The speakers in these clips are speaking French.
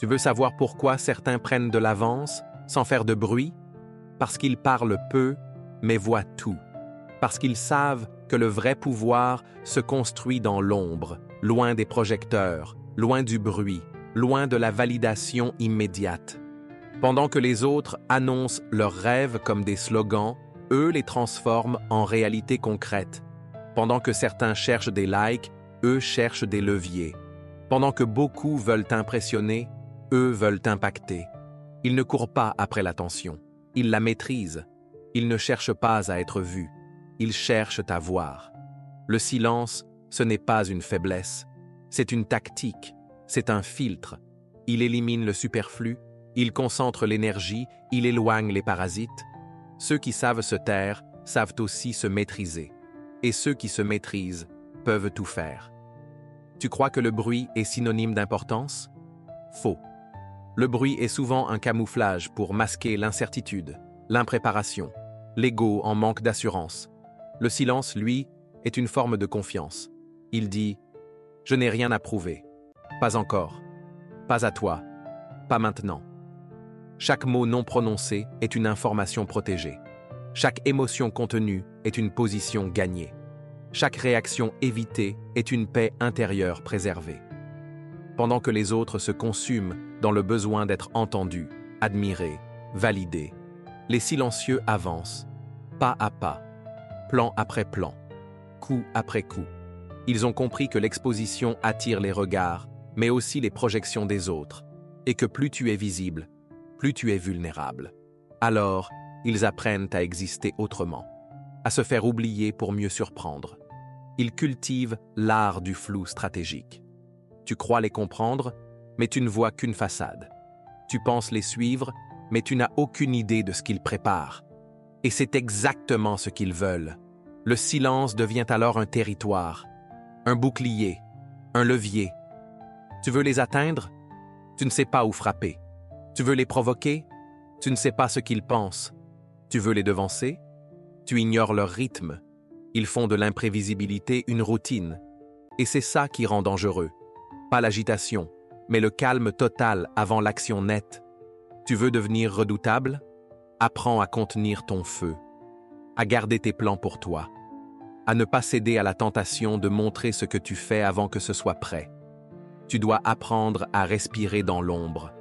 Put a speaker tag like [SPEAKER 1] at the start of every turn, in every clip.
[SPEAKER 1] Tu veux savoir pourquoi certains prennent de l'avance sans faire de bruit? Parce qu'ils parlent peu, mais voient tout. Parce qu'ils savent que le vrai pouvoir se construit dans l'ombre, loin des projecteurs, loin du bruit, loin de la validation immédiate. Pendant que les autres annoncent leurs rêves comme des slogans, eux les transforment en réalité concrète. Pendant que certains cherchent des likes, eux cherchent des leviers. Pendant que beaucoup veulent impressionner, eux veulent impacter. Ils ne courent pas après l'attention, ils la maîtrisent. Ils ne cherchent pas à être vus, ils cherchent à voir. Le silence, ce n'est pas une faiblesse, c'est une tactique, c'est un filtre. Il élimine le superflu, il concentre l'énergie, il éloigne les parasites. Ceux qui savent se taire savent aussi se maîtriser. Et ceux qui se maîtrisent peuvent tout faire. Tu crois que le bruit est synonyme d'importance? Faux. Le bruit est souvent un camouflage pour masquer l'incertitude, l'impréparation, l'ego en manque d'assurance. Le silence, lui, est une forme de confiance. Il dit « Je n'ai rien à prouver. Pas encore. Pas à toi. Pas maintenant. » Chaque mot non prononcé est une information protégée. Chaque émotion contenue est une position gagnée. Chaque réaction évitée est une paix intérieure préservée. Pendant que les autres se consument dans le besoin d'être entendus, admirés, validés, les silencieux avancent, pas à pas, plan après plan, coup après coup. Ils ont compris que l'exposition attire les regards, mais aussi les projections des autres, et que plus tu es visible, plus tu es vulnérable. Alors, ils apprennent à exister autrement, à se faire oublier pour mieux surprendre. Ils cultivent l'art du flou stratégique. Tu crois les comprendre, mais tu ne vois qu'une façade. Tu penses les suivre, mais tu n'as aucune idée de ce qu'ils préparent. Et c'est exactement ce qu'ils veulent. Le silence devient alors un territoire, un bouclier, un levier. Tu veux les atteindre? Tu ne sais pas où frapper. Tu veux les provoquer? Tu ne sais pas ce qu'ils pensent. Tu veux les devancer? Tu ignores leur rythme. Ils font de l'imprévisibilité une routine. Et c'est ça qui rend dangereux. Pas l'agitation, mais le calme total avant l'action nette. Tu veux devenir redoutable? Apprends à contenir ton feu, à garder tes plans pour toi, à ne pas céder à la tentation de montrer ce que tu fais avant que ce soit prêt. Tu dois apprendre à respirer dans l'ombre,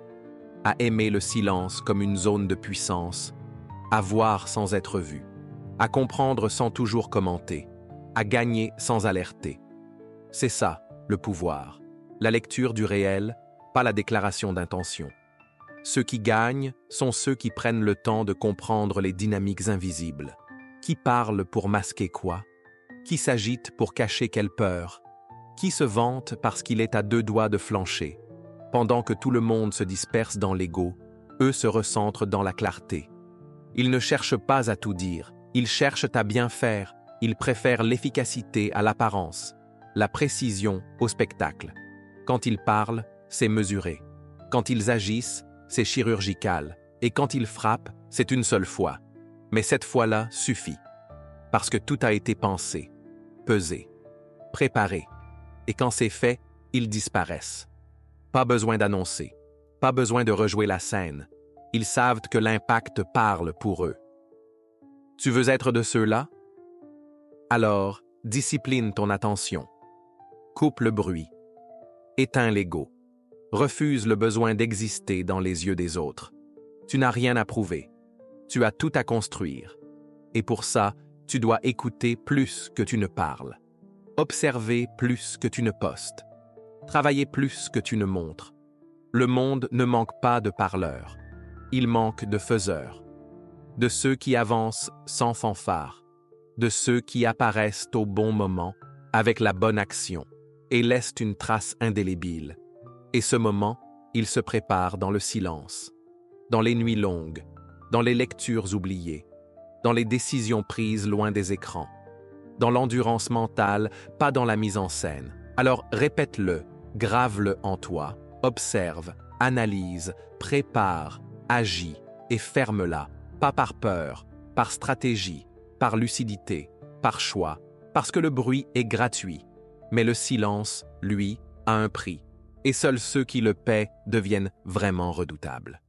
[SPEAKER 1] à aimer le silence comme une zone de puissance, à voir sans être vu, à comprendre sans toujours commenter, à gagner sans alerter. C'est ça, le pouvoir. La lecture du réel, pas la déclaration d'intention. Ceux qui gagnent sont ceux qui prennent le temps de comprendre les dynamiques invisibles. Qui parle pour masquer quoi? Qui s'agite pour cacher quelle peur? Qui se vante parce qu'il est à deux doigts de flancher? Pendant que tout le monde se disperse dans l'ego, eux se recentrent dans la clarté. Ils ne cherchent pas à tout dire, ils cherchent à bien faire, ils préfèrent l'efficacité à l'apparence, la précision au spectacle. Quand ils parlent, c'est mesuré. Quand ils agissent, c'est chirurgical. Et quand ils frappent, c'est une seule fois. Mais cette fois-là suffit. Parce que tout a été pensé, pesé, préparé. Et quand c'est fait, ils disparaissent. Pas besoin d'annoncer. Pas besoin de rejouer la scène. Ils savent que l'impact parle pour eux. Tu veux être de ceux-là? Alors, discipline ton attention. Coupe le bruit. Éteins l'ego. Refuse le besoin d'exister dans les yeux des autres. Tu n'as rien à prouver. Tu as tout à construire. Et pour ça, tu dois écouter plus que tu ne parles. Observer plus que tu ne postes. Travailler plus que tu ne montres. Le monde ne manque pas de parleurs. Il manque de faiseurs. De ceux qui avancent sans fanfare. De ceux qui apparaissent au bon moment, avec la bonne action, et laissent une trace indélébile. Et ce moment, il se prépare dans le silence, dans les nuits longues, dans les lectures oubliées, dans les décisions prises loin des écrans, dans l'endurance mentale, pas dans la mise en scène. Alors répète-le, grave-le en toi, observe, analyse, prépare, agis et ferme-la, pas par peur, par stratégie, par lucidité, par choix, parce que le bruit est gratuit, mais le silence, lui, a un prix. et seuls ceux qui le paient deviennent vraiment redoutables.